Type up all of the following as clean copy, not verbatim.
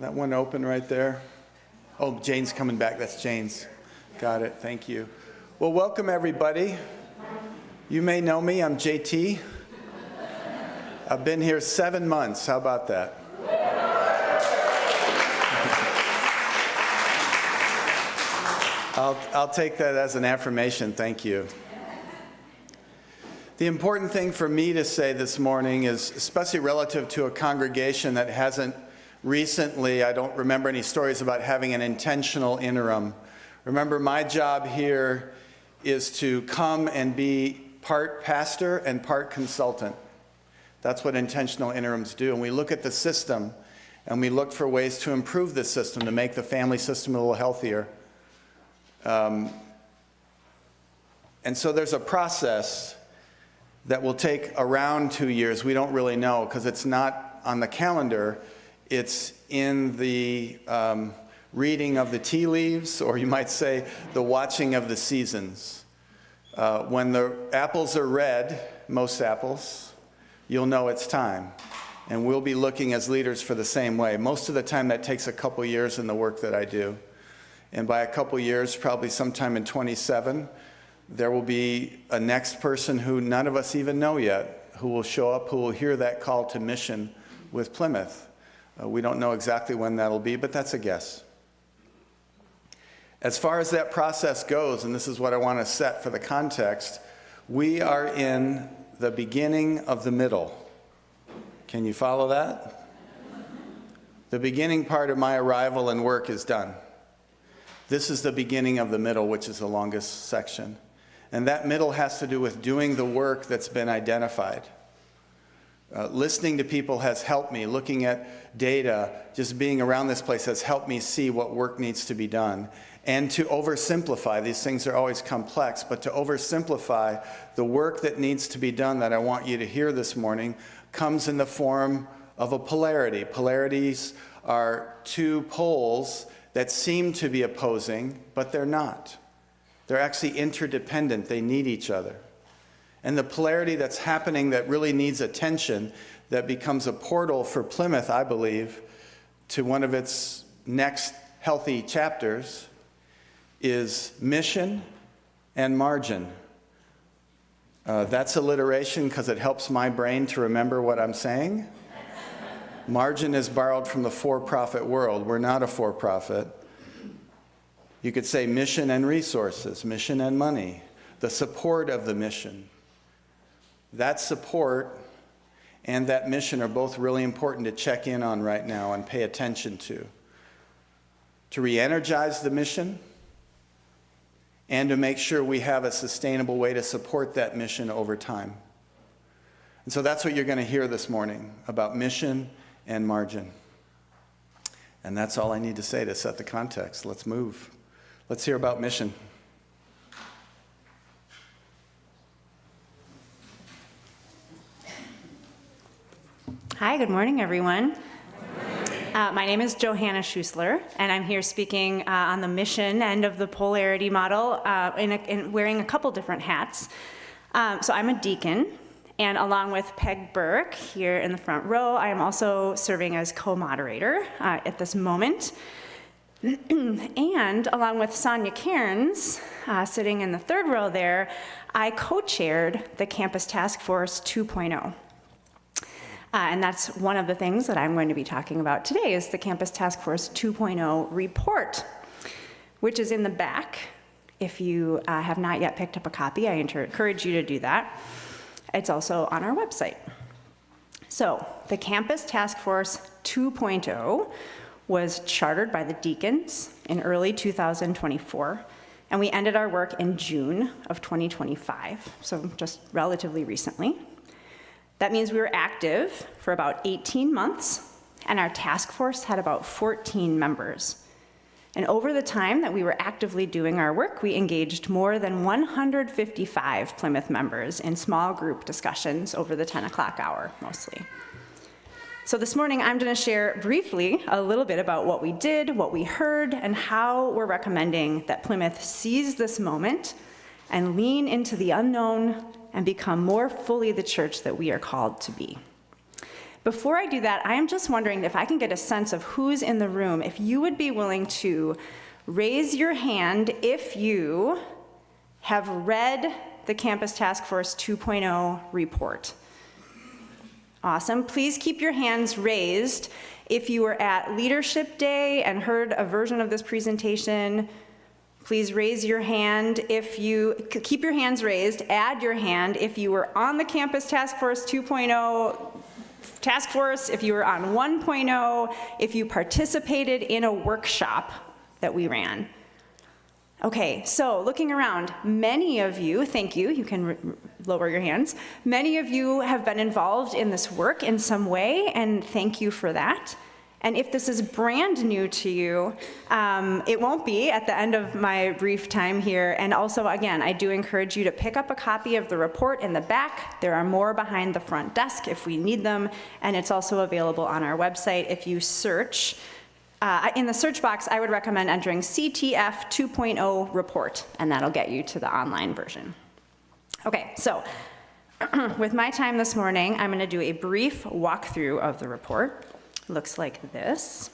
That one open right there. Oh, Jane's coming back. That's Jane's. Got it. Thank you. Well, welcome everybody. You may know me. I'm JT. I've been here 7 months. How about that? I'll take that as an affirmation. Thank you. The important thing for me to say this morning is, especially relative to a congregation that hasn't recently, I don't remember any stories about having an intentional interim. Remember, my job here is to come and be part pastor and part consultant. That's what intentional interims do. And we look at the system and we look for ways to improve the system, to make the family system a little healthier. And so there's a process that will take around 2 years. We don't really know because it's not on the calendar. It's in the reading of the tea leaves, or you might say the watching of the seasons. When the apples are red, most apples, you'll know it's time. And we'll be looking as leaders for the same way. Most of the time that takes a couple years in the work that I do. And by a couple years, probably sometime in 27, there will be a next person who none of us even know yet, who will show up, who will hear that call to mission with Plymouth. We don't know exactly when that'll be, but that's a guess. As far as that process goes, and this is what I want to set for the context, we are in the beginning of the middle. Can you follow that? The beginning part of my arrival and work is done. This is the beginning of the middle, which is the longest section. And that middle has to do with doing the work that's been identified. Listening to people has helped me. Looking at data, just being around this place has helped me see what work needs to be done. And to oversimplify, these things are always complex, but to oversimplify the work that needs to be done that I want you to hear this morning comes in the form of a polarity. Polarities are two poles that seem to be opposing, but they're not. They're actually interdependent. They need each other. And the polarity that's happening that really needs attention, that becomes a portal for Plymouth, I believe, to one of its next healthy chapters, is mission and margin. That's alliteration because it helps my brain to remember what I'm saying. Margin is borrowed from the for-profit world. We're not a for-profit. You could say mission and resources, mission and money, the support of the mission. That support and that mission are both really important to check in on right now and pay attention to re-energize the mission and to make sure we have a sustainable way to support that mission over time. And so that's what you're going to hear this morning about mission and margin. And that's all I need to say to set the context. Let's move. Let's hear about mission. Hi, good morning, everyone. My name is Johanna Schussler, and I'm here speaking on the mission end of the polarity model, in wearing a couple different hats. So I'm a deacon, and along with Peg Burke here in the front row, I am also serving as co-moderator at this moment. And along with Sonia Cairns, sitting in the third row there, I co-chaired the Campus Task Force 2.0. And that's one of the things that I'm going to be talking about today is the Campus Task Force 2.0 report, which is in the back. If you have not yet picked up a copy, I encourage you to do that. It's also on our website. So the Campus Task Force 2.0 was chartered by the deacons in early 2024, and we ended our work in June of 2025, so just relatively recently. That means we were active for about 18 months, and our task force had about 14 members. And over the time that we were actively doing our work, we engaged more than 155 Plymouth members in small group discussions over the 10 o'clock hour, mostly. So this morning, I'm going to share briefly a little bit about what we did, what we heard, and how we're recommending that Plymouth seize this moment and lean into the unknown and become more fully the church that we are called to be. Before I do that, I am just wondering if I can get a sense of who's in the room, if you would be willing to raise your hand if you have read the Campus Task Force 2.0 report. Awesome. Please keep your hands raised if you were at Leadership Day and heard a version of this presentation. Please raise your hand if you, keep your hands raised, add your hand if you were on the Campus Task Force 2.0 task force, if you were on 1.0, if you participated in a workshop that we ran. Okay, so looking around, many of you, thank you, you can lower your hands. Many of you have been involved in this work in some way, and thank you for that. And if this is brand new to you, it won't be at the end of my brief time here. And also, again, I do encourage you to pick up a copy of the report in the back. There are more behind the front desk if we need them, and it's also available on our website. If you search, in the search box, I would recommend entering CTF 2.0 report, and that'll get you to the online version. Okay, so with my time this morning, I'm going to do a brief walkthrough of the report. Looks like this.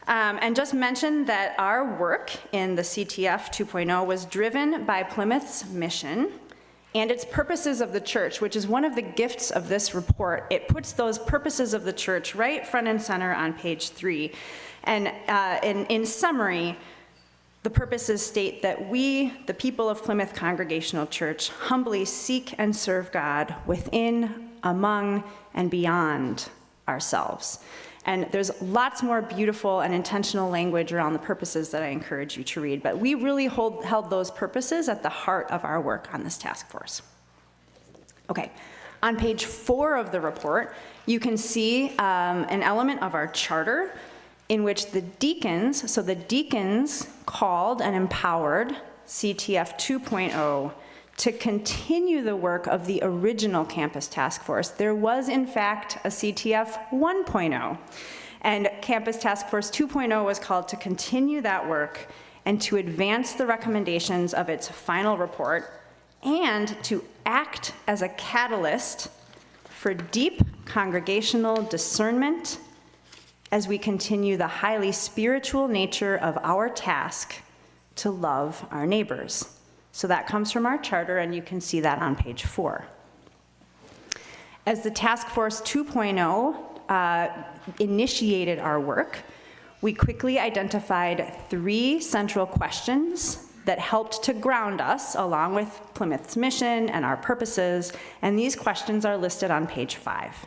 And just mention that our work in the CTF 2.0 was driven by Plymouth's mission and its purposes of the church, which is one of the gifts of this report. It puts those purposes of the church right front and center on page 3. And in summary, the purposes state that we, the people of Plymouth Congregational Church, humbly seek and serve God within, among, and beyond ourselves. And there's lots more beautiful and intentional language around the purposes that I encourage you to read, but we really held those purposes at the heart of our work on this task force. Okay, on page 4 of the report, you can see an element of our charter in which the deacons, so the deacons called and empowered CTF 2.0 to continue the work of the original Campus Task Force. There was, in fact, a CTF 1.0, and Campus Task Force 2.0 was called to continue that work and to advance the recommendations of its final report and to act as a catalyst for deep congregational discernment as we continue the highly spiritual nature of our task to love our neighbors. So that comes from our charter, and you can see that on page 4. As the Task Force 2.0 initiated our work, we quickly identified 3 central questions that helped to ground us along with Plymouth's mission and our purposes, and these questions are listed on page 5.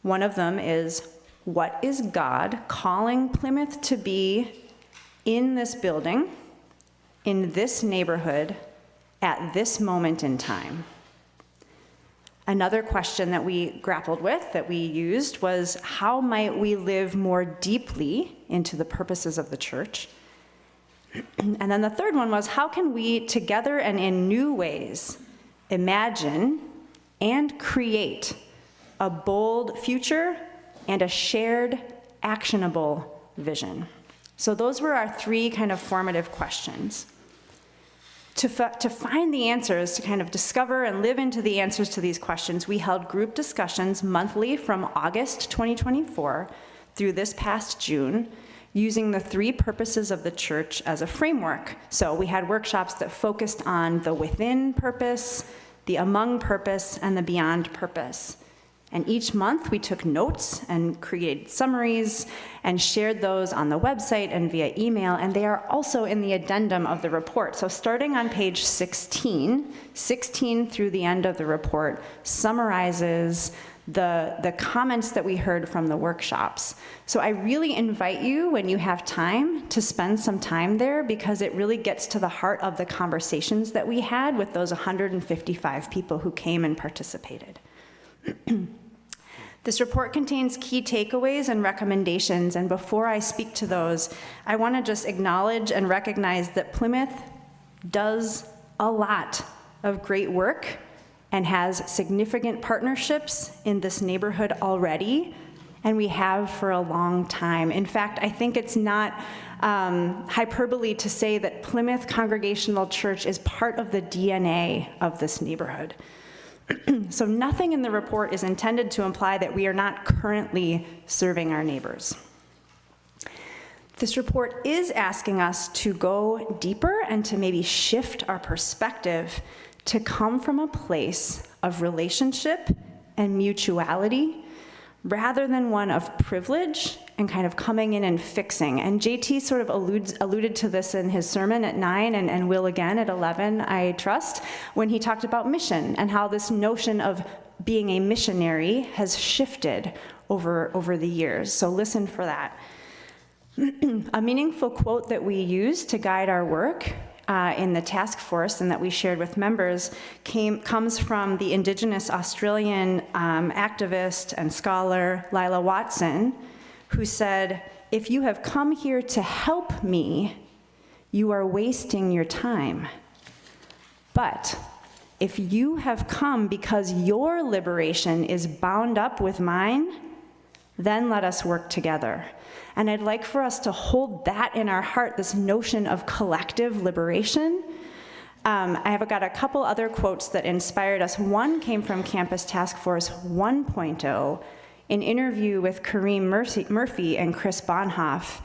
One of them is, what is God calling Plymouth to be in this building, in this neighborhood, at this moment in time? Another question that we grappled with, that we used, was how might we live more deeply into the purposes of the church? And then the third one was, how can we together and in new ways imagine and create a bold future and a shared, actionable vision? So those were our 3 kind of formative questions. To find the answers, to kind of discover and live into the answers to these questions, we held group discussions monthly from August 2024 through this past June, using the 3 purposes of the church as a framework. So we had workshops that focused on the within purpose, the among purpose, and the beyond purpose. And each month we took notes and created summaries and shared those on the website and via email, and they are also in the addendum of the report. So starting on page 16 through the end of the report summarizes the comments that we heard from the workshops. So I really invite you, when you have time, to spend some time there, because it really gets to the heart of the conversations that we had with those 155 people who came and participated. This report contains key takeaways and recommendations, and before I speak to those, I want to just acknowledge and recognize that Plymouth does a lot of great work and has significant partnerships in this neighborhood already, and we have for a long time. In fact, I think it's not hyperbole to say that Plymouth Congregational Church is part of the DNA of this neighborhood. So nothing in the report is intended to imply that we are not currently serving our neighbors. This report is asking us to go deeper and to maybe shift our perspective to come from a place of relationship and mutuality rather than one of privilege and kind of coming in and fixing. And JT sort of alluded to this in his sermon at 9 and will again at 11, I trust, when he talked about mission and how this notion of being a missionary has shifted over the years. So listen for that. A meaningful quote that we use to guide our work in the task force and that we shared with members comes from the Indigenous Australian activist and scholar Lila Watson, who said, "If you have come here to help me, you are wasting your time. But if you have come because your liberation is bound up with mine, then let us work together." And I'd like for us to hold that in our heart, this notion of collective liberation. I have got a couple other quotes that inspired us. One came from Campus Task Force 1.0, an interview with Kareem Murphy and Chris Bonhoff.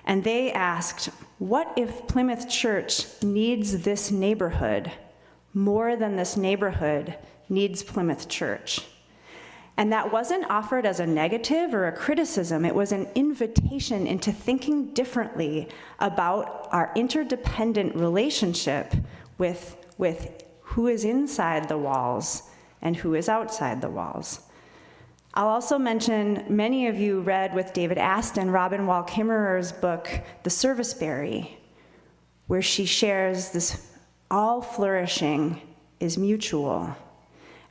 And they asked, what if Plymouth Church needs this neighborhood more than this neighborhood needs Plymouth Church? And that wasn't offered as a negative or a criticism. It was an invitation into thinking differently about our interdependent relationship with who is inside the walls and who is outside the walls. I'll also mention, many of you read with David Aston, Robin Wall Kimmerer's book, The Serviceberry, where she shares this all flourishing is mutual.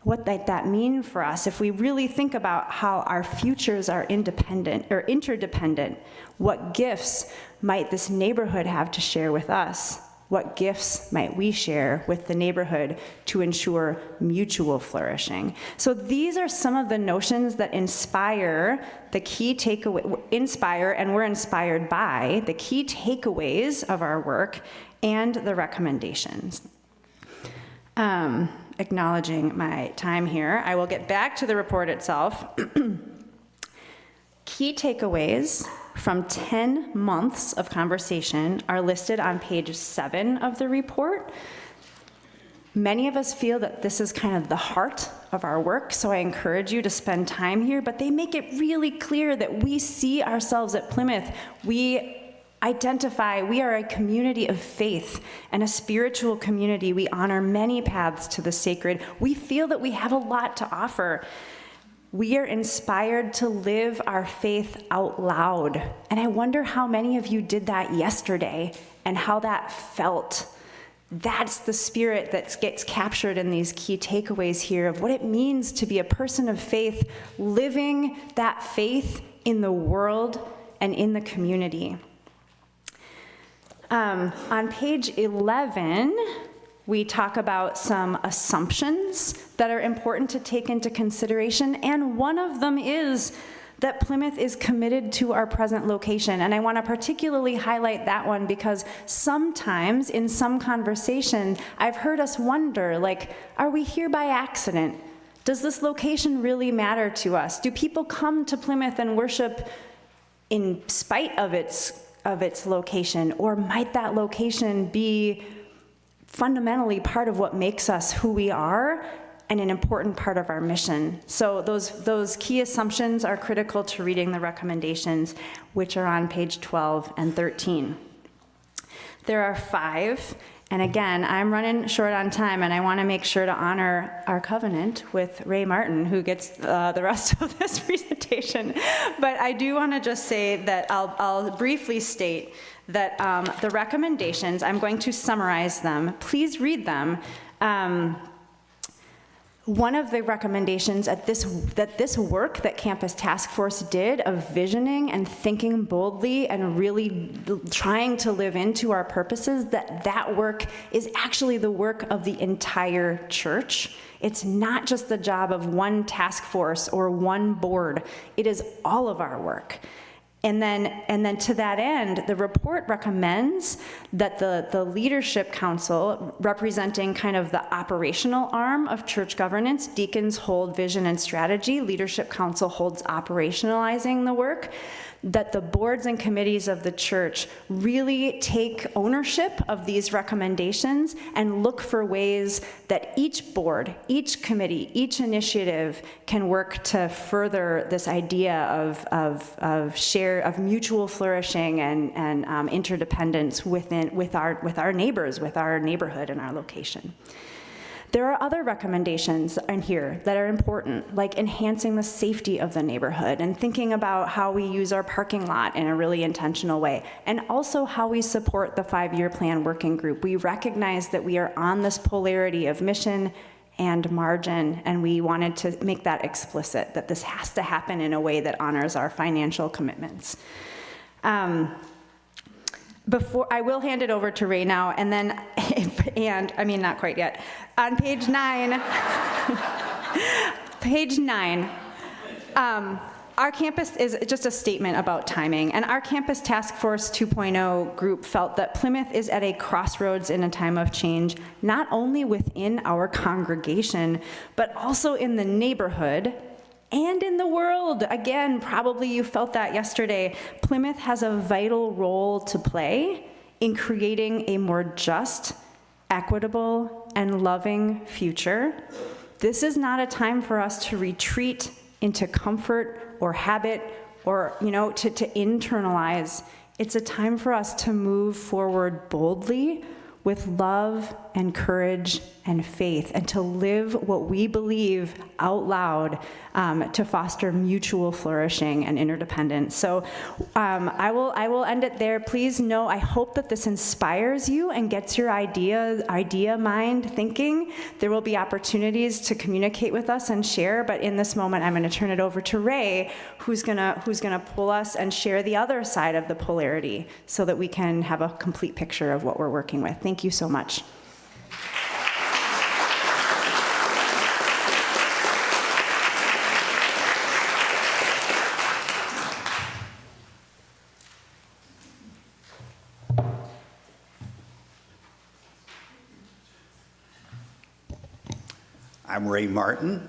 What might that mean for us if we really think about how our futures are independent or interdependent? What gifts might this neighborhood have to share with us? What gifts might we share with the neighborhood to ensure mutual flourishing? So these are some of the notions that inspire the key takeaway, and we're inspired by the key takeaways of our work and the recommendations. Acknowledging my time here, I will get back to the report itself. Key takeaways from 10 months of conversation are listed on page 7 of the report. Many of us feel that this is kind of the heart of our work, so I encourage you to spend time here, but they make it really clear that we see ourselves at Plymouth. We identify we are a community of faith and a spiritual community. We honor many paths to the sacred. We feel that we have a lot to offer. We are inspired to live our faith out loud. And I wonder how many of you did that yesterday and how that felt. That's the spirit that gets captured in these key takeaways here of what it means to be a person of faith, living that faith in the world and in the community. On page 11, we talk about some assumptions that are important to take into consideration, and one of them is that Plymouth is committed to our present location. And I want to particularly highlight that one because sometimes in some conversation, I've heard us wonder, like, are we here by accident? Does this location really matter to us? Do people come to Plymouth and worship in spite of its location, or might that location be fundamentally part of what makes us who we are and an important part of our mission? So those key assumptions are critical to reading the recommendations, which are on page 12 and 13. There are 5, and again, I'm running short on time, and I want to make sure to honor our covenant with Ray Martin, who gets the rest of this presentation. But I do want to just say that I'll briefly state that the recommendations, I'm going to summarize them. Please read them. One of the recommendations that this work that Campus Task Force did of visioning and thinking boldly and really trying to live into our purposes, that work is actually the work of the entire church. It's not just the job of one task force or one board. It is all of our work. And then to that end, the report recommends that the leadership council, representing kind of the operational arm of church governance, deacons hold vision and strategy, leadership council holds operationalizing the work, that the boards and committees of the church really take ownership of these recommendations and look for ways that each board, each committee, each initiative can work to further this idea of mutual flourishing and interdependence with our neighbors, with our neighborhood and our location. There are other recommendations in here that are important, like enhancing the safety of the neighborhood and thinking about how we use our parking lot in a really intentional way, and also how we support the 5-year plan working group. We recognize that we are on this polarity of mission and margin, and we wanted to make that explicit, that this has to happen in a way that honors our financial commitments. Before I will hand it over to Ray now, and then, not quite yet. On page 9, our campus is just a statement about timing, and our Campus Task Force 2.0 group felt that Plymouth is at a crossroads in a time of change, not only within our congregation, but also in the neighborhood and in the world. Again, probably you felt that yesterday. Plymouth has a vital role to play in creating a more just, equitable, and loving future. This is not a time for us to retreat into comfort or habit or, to internalize. It's a time for us to move forward boldly with love and courage and faith, and to live what we believe out loud to foster mutual flourishing and interdependence. So I will end it there. Please know, I hope that this inspires you and gets your idea mind thinking. There will be opportunities to communicate with us and share, but in this moment, I'm gonna turn it over to Ray, who's gonna pull us and share the other side of the polarity so that we can have a complete picture of what we're working with. Thank you so much. I'm Ray Martin.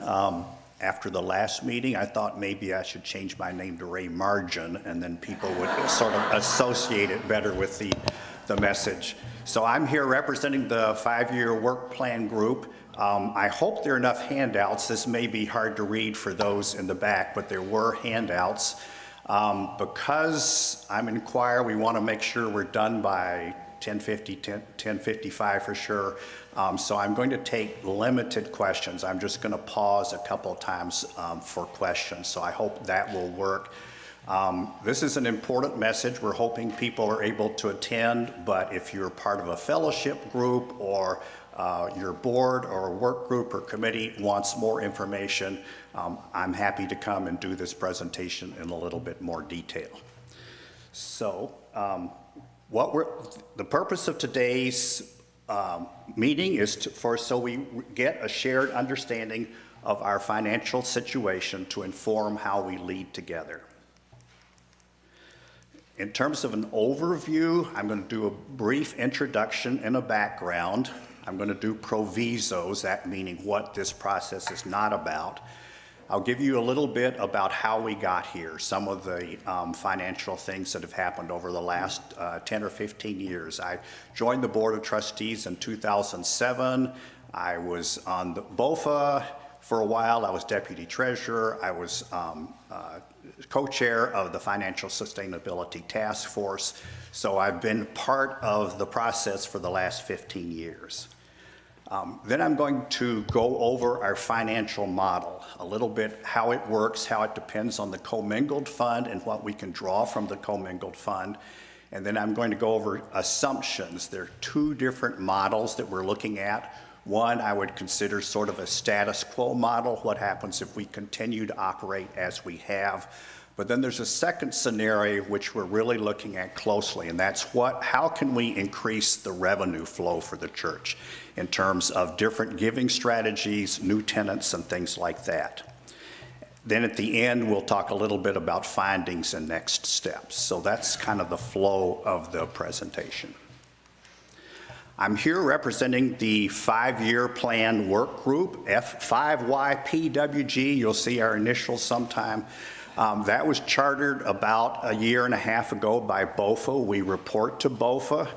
After the last meeting, I thought maybe I should change my name to Ray Margin, and then people would sort of associate it better with the message. So I'm here representing the 5-year work plan group. I hope there are enough handouts. This may be hard to read for those in the back, but there were handouts. Because I'm in choir, we want to make sure we're done by 10:55 for sure. So I'm going to take limited questions. I'm just going to pause a couple of times for questions. So I hope that will work. This is an important message. We're hoping people are able to attend, but if you're part of a fellowship group or your board or work group or committee wants more information, I'm happy to come and do this presentation in a little bit more detail. So the purpose of today's meeting is so we get a shared understanding of our financial situation to inform how we lead together. In terms of an overview, I'm going to do a brief introduction and a background. I'm going to do provisos, that meaning what this process is not about. I'll give you a little bit about how we got here, some of the financial things that have happened over the last 10 or 15 years. I joined the Board of Trustees in 2007. I was on the BOFA for a while. I was Deputy Treasurer. I was co-chair of the Financial Sustainability Task Force. So I've been part of the process for the last 15 years. Then I'm going to go over our financial model, a little bit how it works, how it depends on the commingled fund and what we can draw from the commingled fund. And then I'm going to go over assumptions. There are 2 different models that we're looking at. One I would consider sort of a status quo model, what happens if we continue to operate as we have. But then there's a second scenario which we're really looking at closely, and that's how can we increase the revenue flow for the church in terms of different giving strategies, new tenants, and things like that. Then at the end, we'll talk a little bit about findings and next steps. So that's kind of the flow of the presentation. I'm here representing the 5-year plan work group, F5YPWG. You'll see our initials sometime. That was chartered about a year and a half ago by BOFA. We report to BOFA.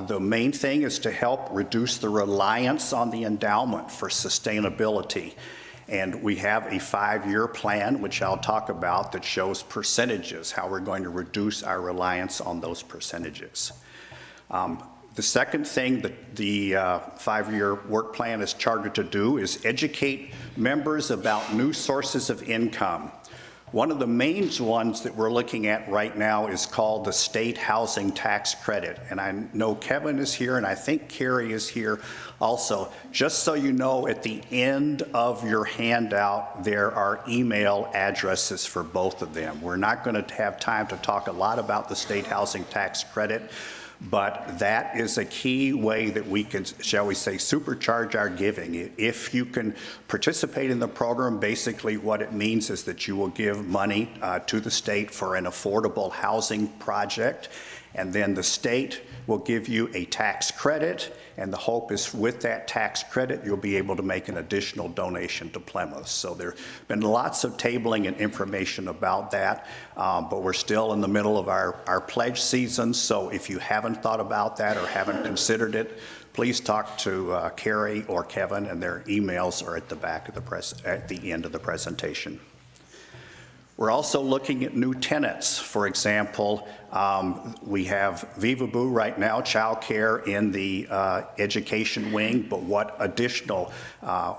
The main thing is to help reduce the reliance on the endowment for sustainability. And we have a 5-year plan, which I'll talk about, that shows percentages, how we're going to reduce our reliance on those percentages. The second thing that the 5-year work plan is chartered to do is educate members about new sources of income. One of the main ones that we're looking at right now is called the state housing tax credit. And I know Kevin is here, and I think Carrie is here also. Just so you know, at the end of your handout, there are email addresses for both of them. We're not going to have time to talk a lot about the state housing tax credit, but that is a key way that we can, shall we say, supercharge our giving. If you can participate in the program, basically what it means is that you will give money to the state for an affordable housing project, and then the state will give you a tax credit, and the hope is with that tax credit, you'll be able to make an additional donation to Plymouth. So there's been lots of tabling and information about that, but we're still in the middle of our pledge season, so if you haven't thought about that or haven't considered it, please talk to Carrie or Kevin, and their emails are at the back of at the end of the presentation. We're also looking at new tenants. For example, we have Viva Boo right now, child care in the education wing, but what additional, how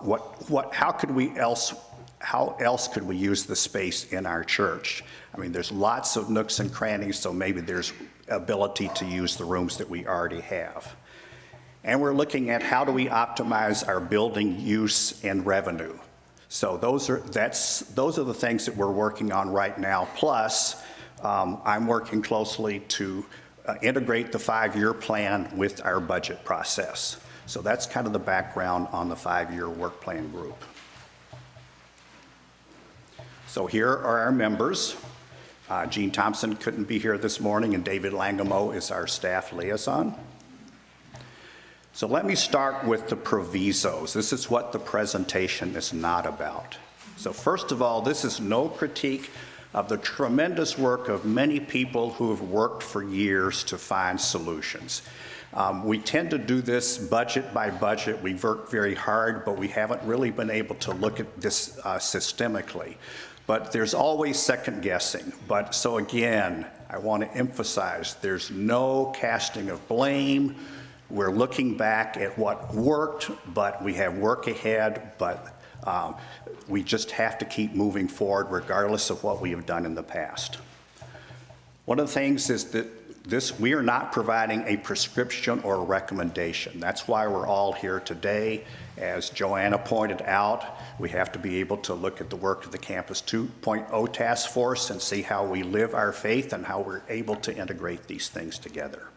else could we use the space in our church? I mean, there's lots of nooks and crannies, so maybe there's ability to use the rooms that we already have. And we're looking at how do we optimize our building use and revenue. So those are the things that we're working on right now. Plus, I'm working closely to integrate the 5-year plan with our budget process. So that's kind of the background on the 5-year work plan group. So here are our members. Gene Thompson couldn't be here this morning, and David Langamo is our staff liaison. So let me start with the provisos. This is what the presentation is not about. So first of all, this is no critique of the tremendous work of many people who have worked for years to find solutions. We tend to do this budget by budget. We've worked very hard, but we haven't really been able to look at this systemically. But there's always second guessing. But so again, I want to emphasize there's no casting of blame. We're looking back at what worked, but we have work ahead, but we just have to keep moving forward regardless of what we have done in the past. One of the things is that we are not providing a prescription or a recommendation. That's why we're all here today. As Joanna pointed out, we have to be able to look at the work of the Campus 2.0 task force and see how we live our faith and how we're able to integrate these things together.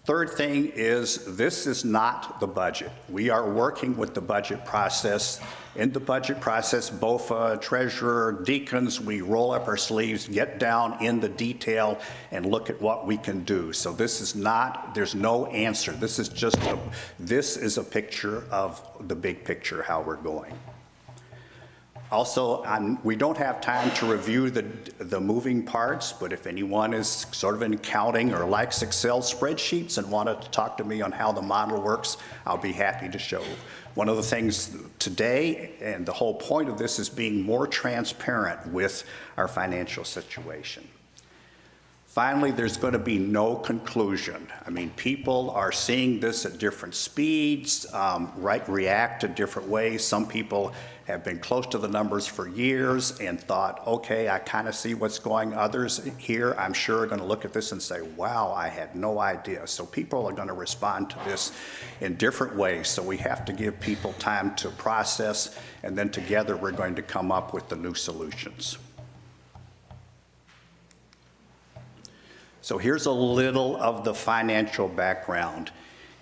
Third thing is, this is not the budget. We are working with the budget process. In the budget process, BOFA, treasurer, deacons, we roll up our sleeves, get down in the detail, and look at what we can do. So this is not, there's no answer. This is just, this is a picture of the big picture, how we're going. Also, we don't have time to review the moving parts, but if anyone is sort of in accounting or likes Excel spreadsheets and wanted to talk to me on how the model works, I'll be happy to show. One of the things today, and the whole point of this, is being more transparent with our financial situation. Finally, there's going to be no conclusion. I mean, people are seeing this at different speeds, react to different ways. Some people have been close to the numbers for years and thought, okay, I kind of see what's going. Others here, I'm sure, are going to look at this and say, wow, I had no idea. So people are going to respond to this in different ways. So we have to give people time to process, and then together we're going to come up with the new solutions. So here's a little of the financial background.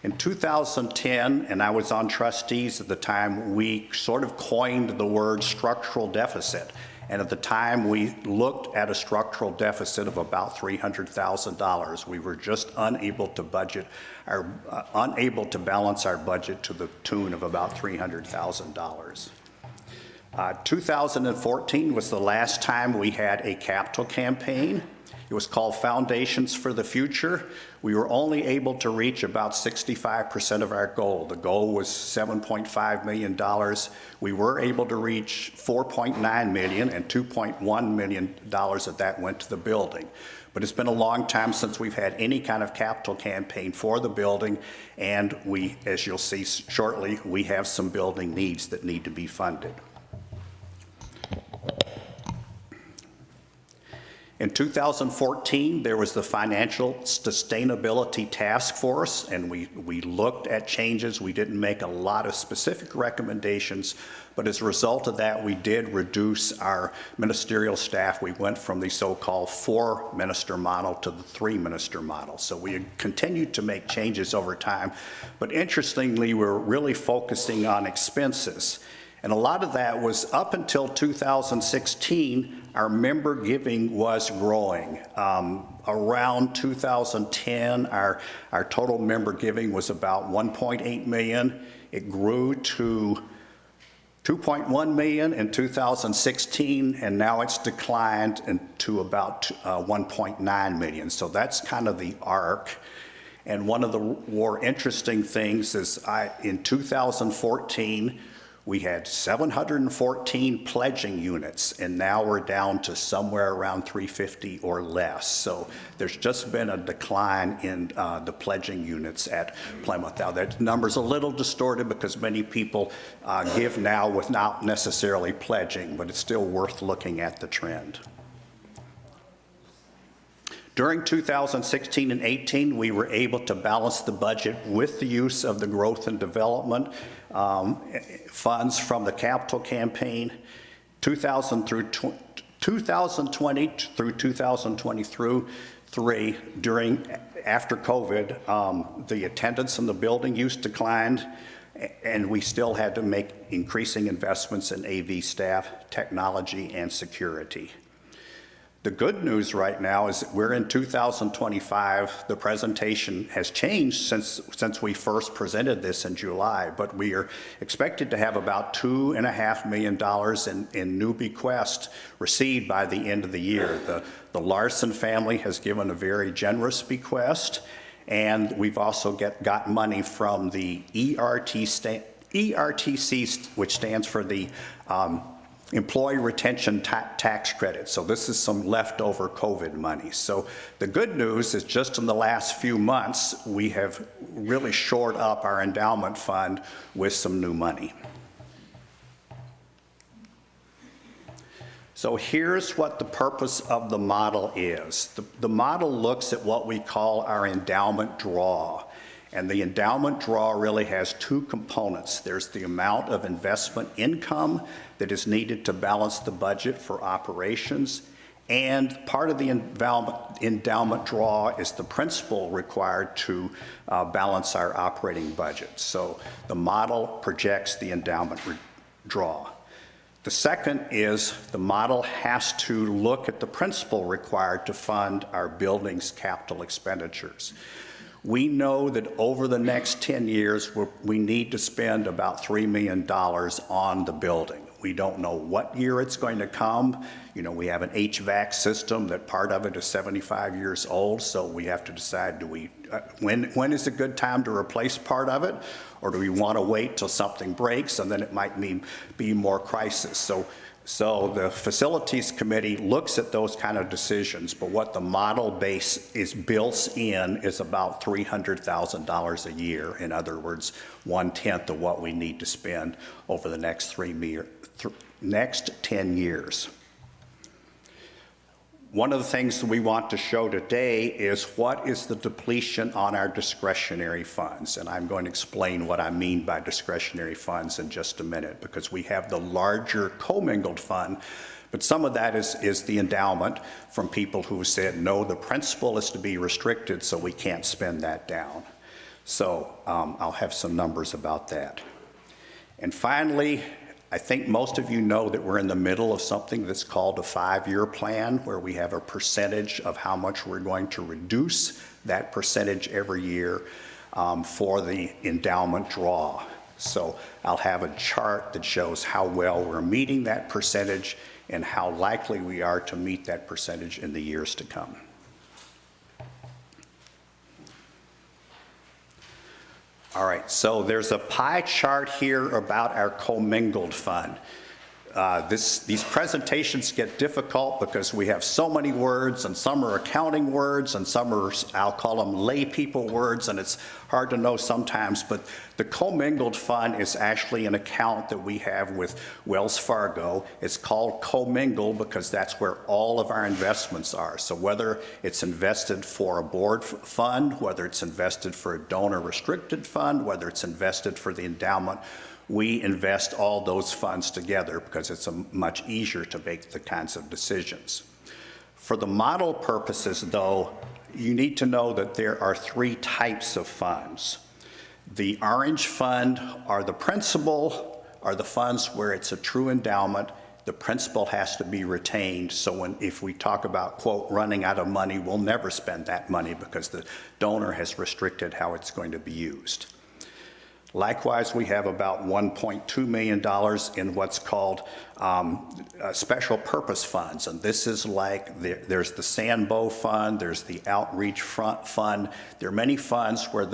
In 2010, and I was on trustees at the time, we sort of coined the word structural deficit. And at the time, we looked at a structural deficit of about $300,000. We were just unable to balance our budget to the tune of about $300,000. 2014 was the last time we had a capital campaign. It was called Foundations for the Future. We were only able to reach about 65% of our goal. The goal was $7.5 million. We were able to reach $4.9 million, and $2.1 million of that went to the building. But it's been a long time since we've had any kind of capital campaign for the building, and we, as you'll see shortly, we have some building needs that need to be funded. In 2014, there was the Financial Sustainability Task Force, and we looked at changes. We didn't make a lot of specific recommendations, but as a result of that, we did reduce our ministerial staff. We went from the so-called 4-minister model to the 3-minister model. So we continued to make changes over time, but interestingly, we're really focusing on expenses. And a lot of that was up until 2016, our member giving was growing. Around 2010, our total member giving was about 1.8 million. It grew to 2.1 million in 2016, and now it's declined to about 1.9 million. So that's kind of the arc. And one of the more interesting things is in 2014, we had 714 pledging units, and now we're down to somewhere around 350 or less. So there's just been a decline in the pledging units at Plymouth. Now that number's a little distorted because many people give now without necessarily pledging, but it's still worth looking at the trend. During 2016 and 18, we were able to balance the budget with the use of the growth and development funds from the capital campaign. 2020 through 2023, after COVID, the attendance in the building use declined, and we still had to make increasing investments in AV staff, technology, and security. The good news right now is that we're in 2025. The presentation has changed since we first presented this in July, but we are expected to have about $2.5 million in new bequests received by the end of the year. The Larson family has given a very generous bequest, and we've also got money from the ERTC, which stands for the Employee Retention Tax Credit. So this is some leftover COVID money. So the good news is just in the last few months, we have really shored up our endowment fund with some new money. So here's what the purpose of the model is. The model looks at what we call our endowment draw. And the endowment draw really has two components. There's the amount of investment income that is needed to balance the budget for operations, and part of the endowment draw is the principal required to balance our operating budget. So the model projects the endowment draw. The second is the model has to look at the principal required to fund our building's capital expenditures. We know that over the next 10 years, we need to spend about $3 million on the building. We don't know what year it's going to come. You know, we have an HVAC system that part of it is 75 years old, so we have to decide, when is a good time to replace part of it? Or do we want to wait till something breaks and then it might be more crisis? So the facilities committee looks at those kind of decisions, but what the model base is built in is about $300,000 a year. In other words, 1/10 of what we need to spend over the next 10 years. One of the things that we want to show today is what is the depletion on our discretionary funds. And I'm going to explain what I mean by discretionary funds in just a minute, because we have the larger commingled fund, but some of that is the endowment from people who said, no, the principal is to be restricted, so we can't spend that down. So I'll have some numbers about that. And finally, I think most of you know that we're in the middle of something that's called a 5-year plan, where we have a percentage of how much we're going to reduce that percentage every year for the endowment draw. So I'll have a chart that shows how well we're meeting that percentage and how likely we are to meet that percentage in the years to come. All right, so there's a pie chart here about our commingled fund. These presentations get difficult because we have so many words, and some are accounting words, and some are, I'll call them lay people words, and it's hard to know sometimes, but the commingled fund is actually an account that we have with Wells Fargo. It's called commingled because that's where all of our investments are. So whether it's invested for a board fund, whether it's invested for a donor restricted fund, whether it's invested for the endowment, we invest all those funds together because it's much easier to make the kinds of decisions. For the model purposes, though, you need to know that there are 3 types of funds. The orange fund are the principal, are the funds where it's a true endowment. The principal has to be retained, so if we talk about, quote, running out of money, we'll never spend that money because the donor has restricted how it's going to be used. Likewise, we have about $1.2 million in what's called special purpose funds. And this is like, there's the Sambo Fund, there's the Outreach Fund. There are many funds where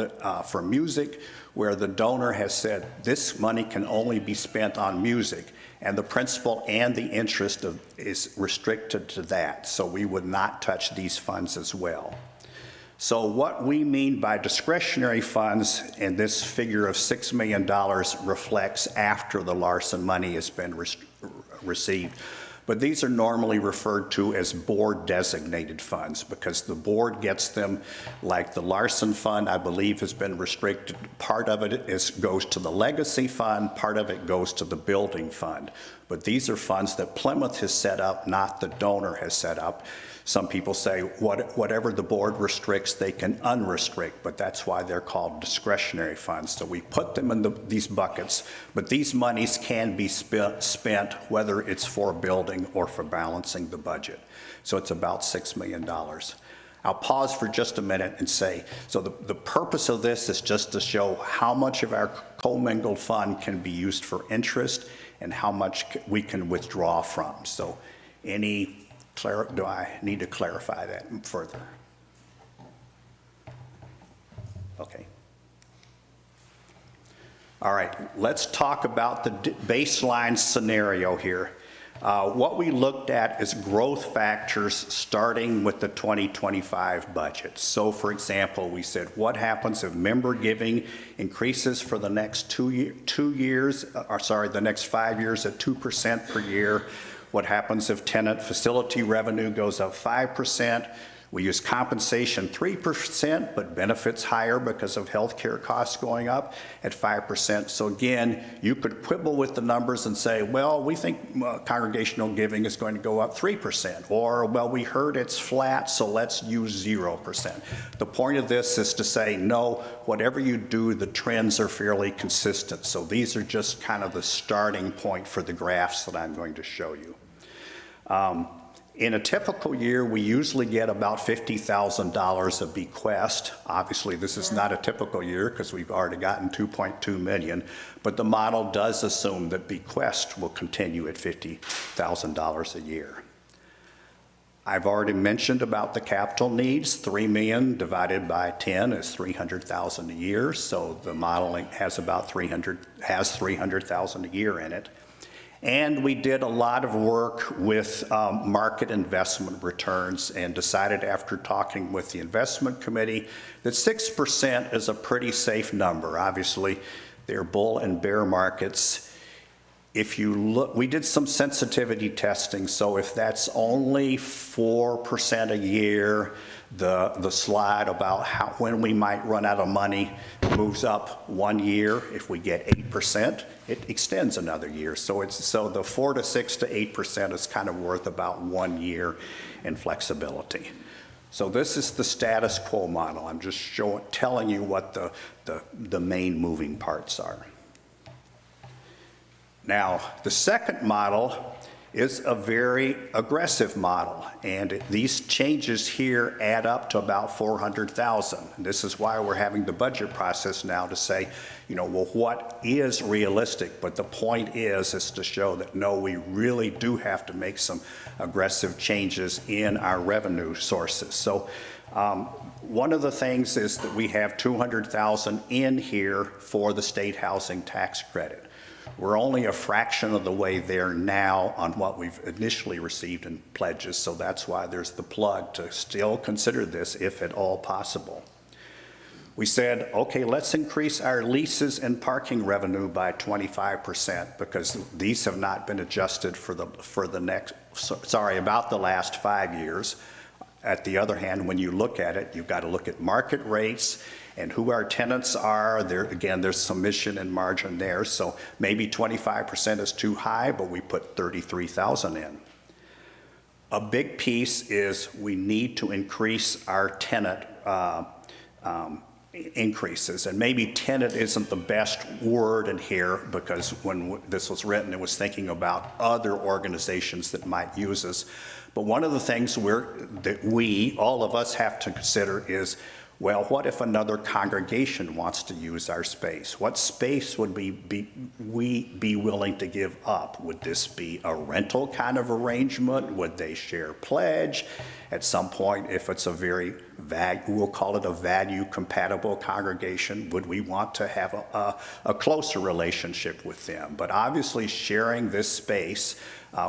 for music where the donor has said this money can only be spent on music. And the principal and the interest is restricted to that. So we would not touch these funds as well. So what we mean by discretionary funds in this figure of $6 million reflects after the Larson money has been received. But these are normally referred to as board designated funds because the board gets them, like the Larson fund, I believe, has been restricted. Part of it goes to the legacy fund, part of it goes to the building fund. But these are funds that Plymouth has set up, not the donor has set up. Some people say whatever the board restricts, they can unrestrict, but that's why they're called discretionary funds. So we put them in these buckets, but these monies can be spent whether it's for building or for balancing the budget. So it's about $6 million. I'll pause for just a minute and say, so the purpose of this is just to show how much of our commingled fund can be used for interest and how much we can withdraw from. So do I need to clarify that further? Okay. All right, let's talk about the baseline scenario here. What we looked at is growth factors starting with the 2025 budget. So for example, we said, what happens if member giving increases for the next the next 5 years at 2% per year? What happens if tenant facility revenue goes up 5%? We use compensation 3%, but benefits higher because of healthcare costs going up at 5%. So again, you could quibble with the numbers and say, well, we think congregational giving is going to go up 3%, or, well, we heard it's flat, so let's use 0%. The point of this is to say, no, whatever you do, the trends are fairly consistent. So these are just kind of the starting point for the graphs that I'm going to show you. In a typical year, we usually get about $50,000 of bequest. Obviously, this is not a typical year because we've already gotten $2.2 million, but the model does assume that bequest will continue at $50,000 a year. I've already mentioned about the capital needs. $3 million divided by 10 is $300,000 a year, so the modeling has about $300,000 a year in it. And we did a lot of work with market investment returns and decided after talking with the investment committee that 6% is a pretty safe number. Obviously, there are bull and bear markets. If you look, we did some sensitivity testing, so if that's only 4% a year, the slide about when we might run out of money moves up 1 year. If we get 8%, it extends another year. So the 4 to 6 to 8% is kind of worth about 1 year in flexibility. So this is the status quo model. I'm just telling you what the main moving parts are. Now, the second model is a very aggressive model, and these changes here add up to about 400,000. This is why we're having the budget process now to say, well, what is realistic? But the point is to show that no, we really do have to make some aggressive changes in our revenue sources. So one of the things is that we have 200,000 in here for the state housing tax credit. We're only a fraction of the way there now on what we've initially received in pledges, so that's why there's the plug to still consider this if at all possible. We said, okay, let's increase our leases and parking revenue by 25% because these have not been adjusted about the last 5 years. At the other hand, when you look at it, you've got to look at market rates and who our tenants are. Again, there's some mission and margin there, so maybe 25% is too high, but we put 33,000 in. A big piece is we need to increase our tenant increases, and maybe tenant isn't the best word in here because when this was written, it was thinking about other organizations that might use us. But one of the things all of us have to consider is, well, what if another congregation wants to use our space? What space would we be willing to give up? Would this be a rental kind of arrangement? Would they share pledge? At some point, if it's we'll call it a value compatible congregation, would we want to have a closer relationship with them? But obviously sharing this space,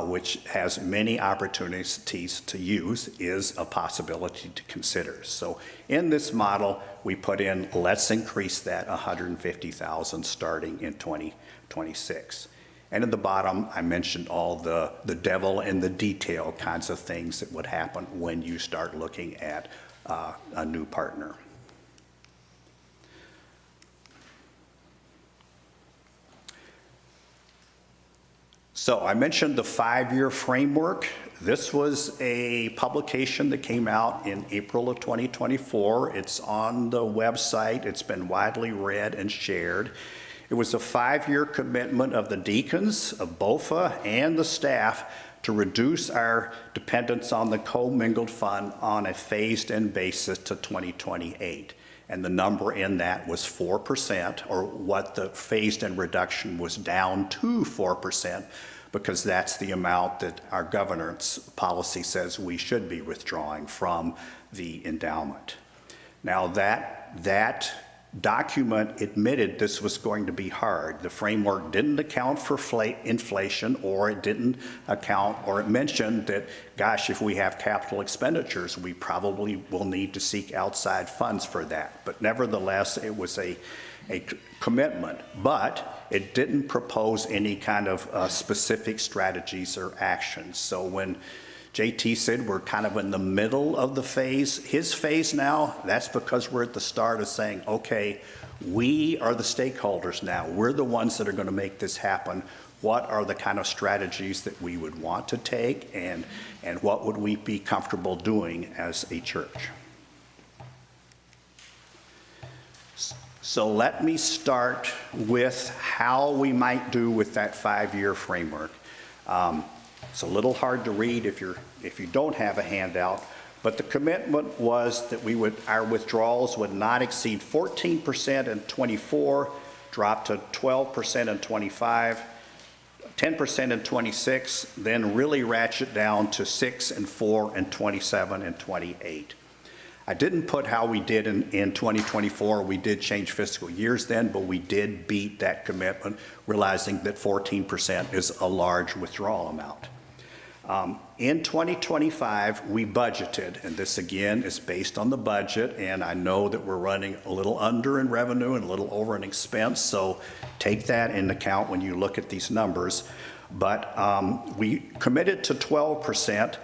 which has many opportunities to use, is a possibility to consider. So in this model, we put in, let's increase that 150,000 starting in 2026. And at the bottom, I mentioned all the devil in the detail kinds of things that would happen when you start looking at a new partner. So I mentioned the 5-year framework. This was a publication that came out in April of 2024. It's on the website. It's been widely read and shared. It was a 5-year commitment of the deacons, of BOFA, and the staff to reduce our dependence on the commingled fund on a phased-in basis to 2028. And the number in that was 4%, or what the phased-in reduction was down to 4%, because that's the amount that our governance policy says we should be withdrawing from the endowment. Now that document admitted this was going to be hard. The framework didn't account for inflation, or it didn't account, or it mentioned that, gosh, if we have capital expenditures, we probably will need to seek outside funds for that. But nevertheless, it was a commitment, but it didn't propose any kind of specific strategies or actions. So when JT said we're kind of in the middle of the phase, his phase now, that's because we're at the start of saying, okay, we are the stakeholders now. We're the ones that are going to make this happen. What are the kind of strategies that we would want to take, and what would we be comfortable doing as a church? So let me start with how we might do with that 5-year framework. It's a little hard to read if you don't have a handout, but the commitment was that our withdrawals would not exceed 14% in 24, drop to 12% in 25, 10% in 26, then really ratchet down to 6 and 4 and 27 and 28. I didn't put how we did in 2024. We did change fiscal years then, but we did beat that commitment, realizing that 14% is a large withdrawal amount. In 2025, we budgeted, and this again is based on the budget, and I know that we're running a little under in revenue and a little over in expense, so take that into account when you look at these numbers. But we committed to 12%,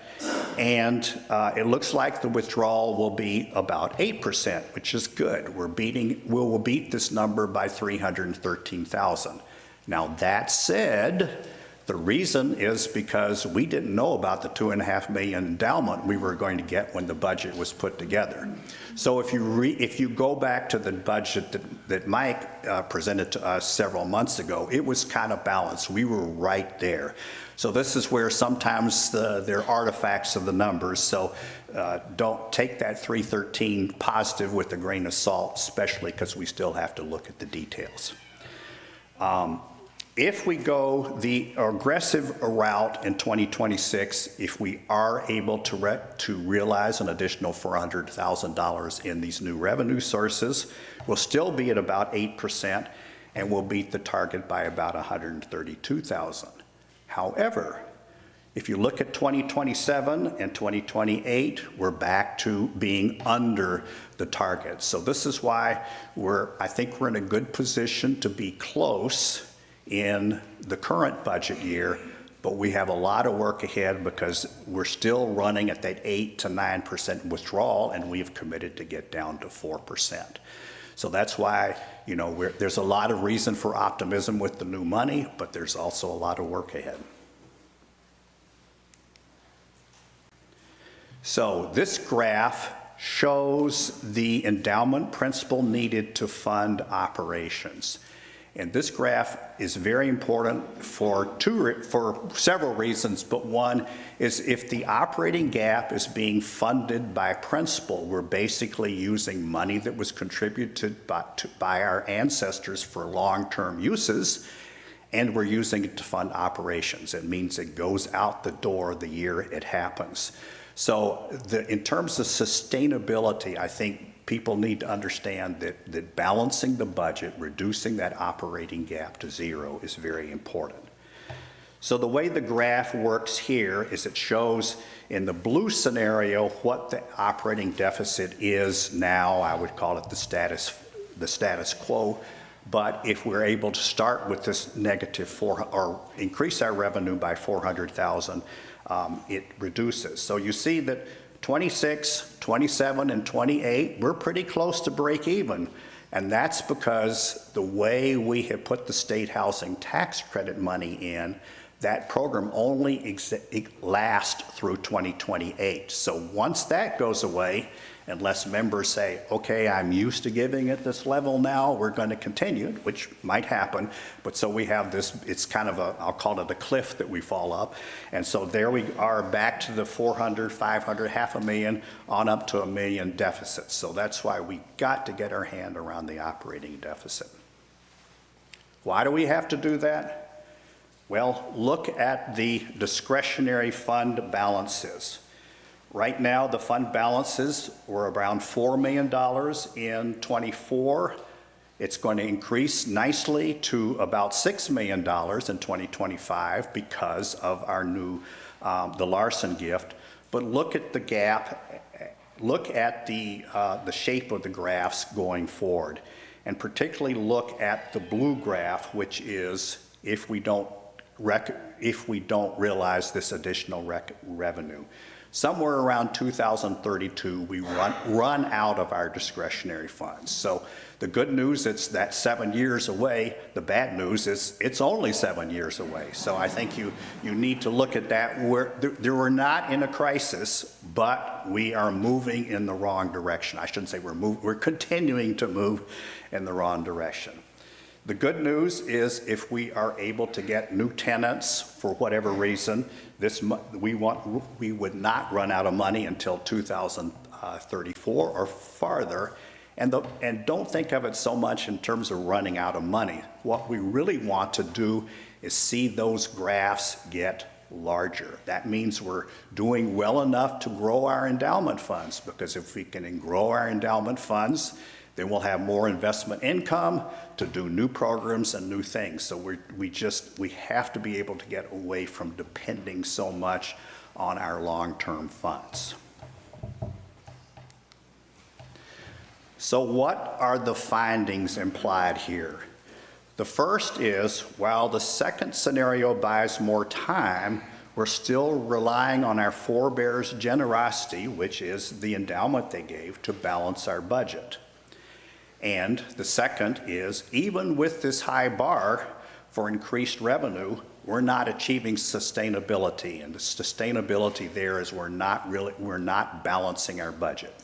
and it looks like the withdrawal will be about 8%, which is good. We'll beat this number by 313,000. Now that said, The reason is because we didn't know about the $2.5 million endowment we were going to get when the budget was put together. So if you go back to the budget that Mike presented to us several months ago, it was kind of balanced. We were right there. So this is where sometimes there are artifacts of the numbers. So don't take that 313 positive with a grain of salt, especially because we still have to look at the details. If we go the aggressive route in 2026, if we are able to realize an additional $400,000 in these new revenue sources, we'll still be at about 8% and we'll beat the target by about $132,000. However, if you look at 2027 and 2028, we're back to being under the target. So this is why I think we're in a good position to be close in the current budget year, but we have a lot of work ahead because we're still running at that 8 to 9% withdrawal, and we've committed to get down to 4%. So that's why, there's a lot of reason for optimism with the new money, but there's also a lot of work ahead. So this graph shows the endowment principal needed to fund operations. And this graph is very important for several reasons, but one is if the operating gap is being funded by principal, we're basically using money that was contributed by our ancestors for long-term uses, and we're using it to fund operations. It means it goes out the door the year it happens. So in terms of sustainability, I think people need to understand that balancing the budget, reducing that operating gap to zero is very important. So the way the graph works here is it shows in the blue scenario what the operating deficit is now. I would call it the status quo. But if we're able to start with this or increase our revenue by 400,000, it reduces. So you see that 26, 27, and 28, we're pretty close to break even. And that's because the way we have put the state housing tax credit money in, that program only lasts through 2028. So once that goes away, unless members say, okay, I'm used to giving at this level now, we're going to continue, which might happen. But so we have this, it's kind of I'll call it a cliff that we fall up. And so there we are back to the 400, 500, $500,000 on up to $1 million deficit. So that's why we got to get our hand around the operating deficit. Why do we have to do that? Well, look at the discretionary fund balances. Right now, the fund balances were around $4 million in '24. It's going to increase nicely to about $6 million in 2025 because of our new, the Larson gift. But look at the gap, look at the shape of the graphs going forward. And particularly look at the blue graph, which is if we don't realize this additional revenue. Somewhere around 2032, we run out of our discretionary funds. So the good news, it's that 7 years away. The bad news is it's only 7 years away. So I think you need to look at that. We're not in a crisis, but we are moving in the wrong direction. I shouldn't say we're continuing to move in the wrong direction. The good news is if we are able to get new tenants for whatever reason, we would not run out of money until 2034 or farther. And don't think of it so much in terms of running out of money. What we really want to do is see those graphs get larger. That means we're doing well enough to grow our endowment funds, because if we can grow our endowment funds, then we'll have more investment income to do new programs and new things. So we have to be able to get away from depending so much on our long-term funds. So what are the findings implied here? The first is, while the second scenario buys more time, we're still relying on our forebears' generosity, which is the endowment they gave, to balance our budget. And the second is, even with this high bar for increased revenue, we're not achieving sustainability, and the sustainability there is we're not balancing our budget.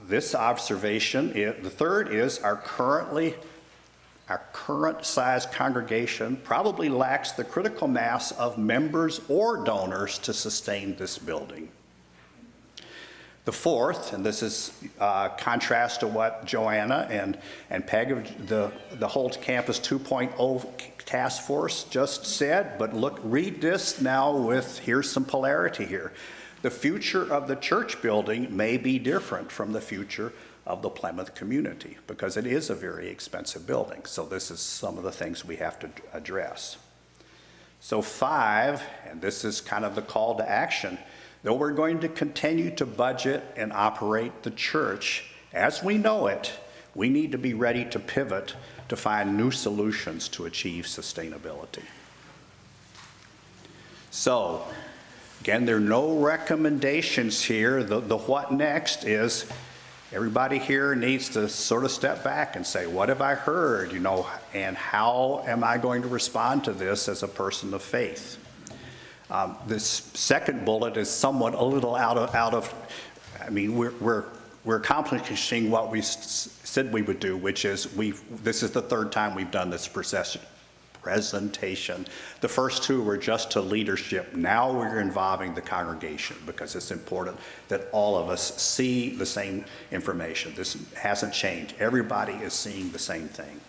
This observation, the third is our current size congregation probably lacks the critical mass of members or donors to sustain this building. The fourth, and this is contrast to what Joanna and Peg, the whole Campus 2.0 task force just said, but look, read this now with, here's some polarity here. The future of the church building may be different from the future of the Plymouth community because it is a very expensive building. So this is some of the things we have to address. So 5, and this is kind of the call to action, though we're going to continue to budget and operate the church as we know it, we need to be ready to pivot to find new solutions to achieve sustainability. So, again, there are no recommendations here. The what next is everybody here needs to sort of step back and say, what have I heard, and how am I going to respond to this as a person of faith? This second bullet is somewhat a little out of I mean, we're accomplishing what we said we would do, which is this is the third time we've done this presentation. The first 2 were just to leadership. Now we're involving the congregation because it's important that all of us see the same information. This hasn't changed. Everybody is seeing the same thing.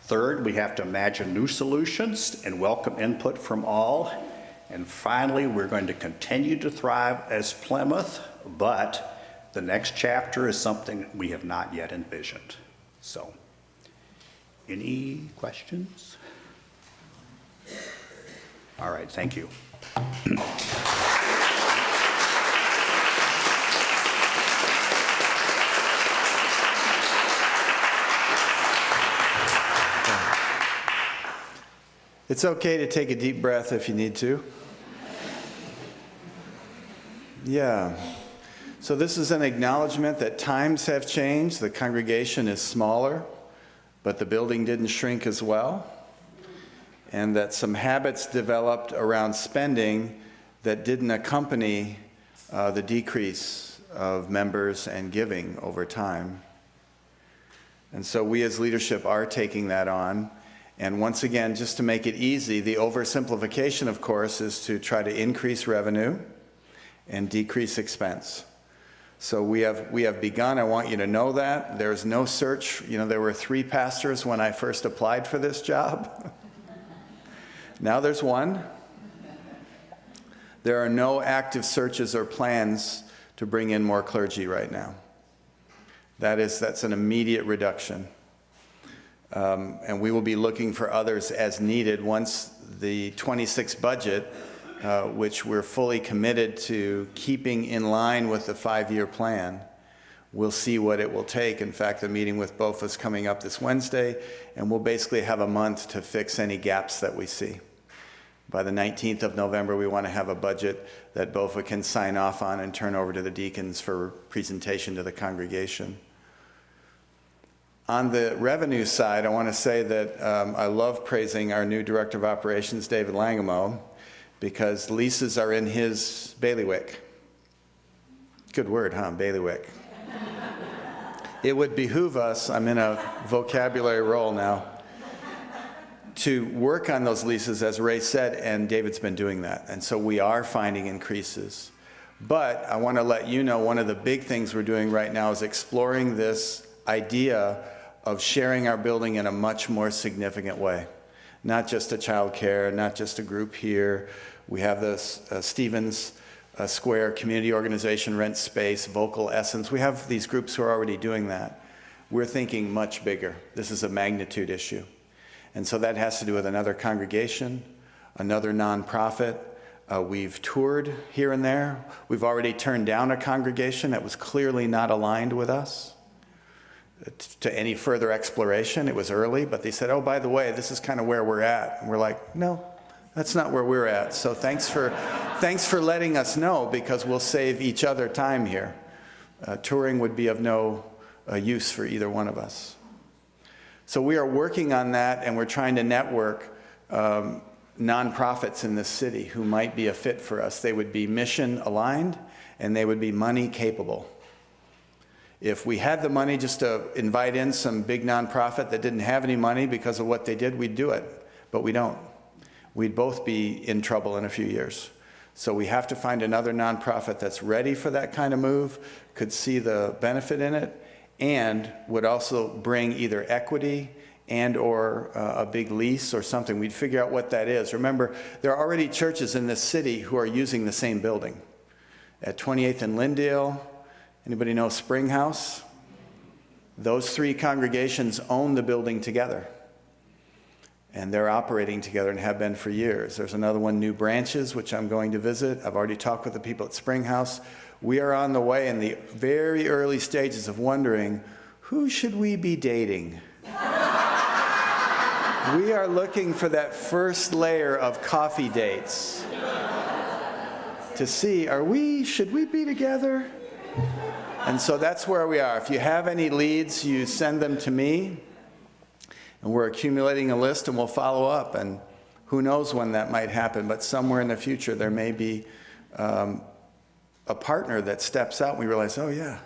Third, we have to imagine new solutions and welcome input from all. And finally, we're going to continue to thrive as Plymouth, but the next chapter is something we have not yet envisioned. So, any questions? All right, thank you. It's okay to take a deep breath if you need to. Yeah. So this is an acknowledgement that times have changed. The congregation is smaller, but the building didn't shrink as well. And that some habits developed around spending that didn't accompany the decrease of members and giving over time. And so we as leadership are taking that on. And once again, just to make it easy, the oversimplification, of course, is to try to increase revenue and decrease expense. So we have begun. I want you to know that. There's no search. There were 3 pastors when I first applied for this job. Now there's 1. There are no active searches or plans to bring in more clergy right now. That's an immediate reduction. And we will be looking for others as needed once the 26 budget, which we're fully committed to keeping in line with the 5-year plan. We'll see what it will take. In fact, the meeting with BOFA is coming up this Wednesday, and we'll basically have a month to fix any gaps that we see. By the 19th of November, we want to have a budget that BOFA can sign off on and turn over to the deacons for presentation to the congregation. On the revenue side, I want to say that I love praising our new Director of Operations, David Langamo, because leases are in his bailiwick. Good word, huh? Bailiwick. It would behoove us, I'm in a vocabulary role now, to work on those leases, as Ray said, and David's been doing that. And so we are finding increases. But I want to let you know one of the big things we're doing right now is exploring this idea of sharing our building in a much more significant way. Not just a child care, not just a group here. We have the Stevens Square Community Organization Rent Space, Vocal Essence. We have these groups who are already doing that. We're thinking much bigger. This is a magnitude issue. And so that has to do with another congregation, another nonprofit. We've toured here and there. We've already turned down a congregation that was clearly not aligned with us to any further exploration. It was early, but they said, oh, by the way, this is kind of where we're at. And we're like, no, that's not where we're at. So thanks for letting us know, because we'll save each other time here. Touring would be of no use for either one of us. So we are working on that, and we're trying to network nonprofits in this city who might be a fit for us. They would be mission aligned and they would be money capable. If we had the money just to invite in some big nonprofit that didn't have any money because of what they did, we'd do it, but we don't. We'd both be in trouble in a few years. So we have to find another nonprofit that's ready for that kind of move, could see the benefit in it, and would also bring either equity and or a big lease or something. We'd figure out what that is. Remember, there are already churches in this city who are using the same building. At 28th and Lyndale, anybody know Springhouse? Those three congregations own the building together. And they're operating together and have been for years. There's another one, New Branches, which I'm going to visit. I've already talked with the people at Springhouse. We are on the way in the very early stages of wondering, who should we be dating? We are looking for that first layer of coffee dates to see, should we be together? And so that's where we are. If you have any leads, you send them to me, and we're accumulating a list, and we'll follow up, and who knows when that might happen, but somewhere in the future there may be a partner that steps out and we realize, oh yeah,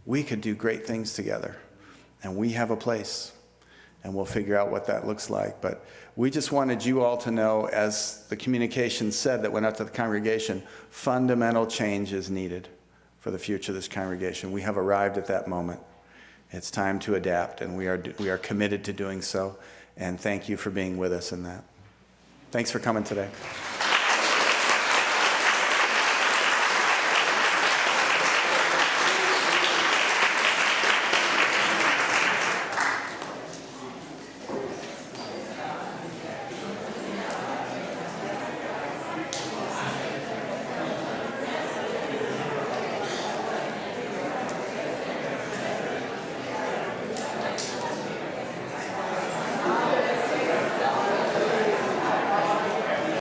we could do great things together, and we have a place, and we'll figure out what that looks like. But we just wanted you all to know, as the communication said that went out to the congregation, fundamental change is needed for the future of this congregation. We have arrived at that moment. It's time to adapt, and we are committed to doing so. And thank you for being with us in that. Thanks for coming today.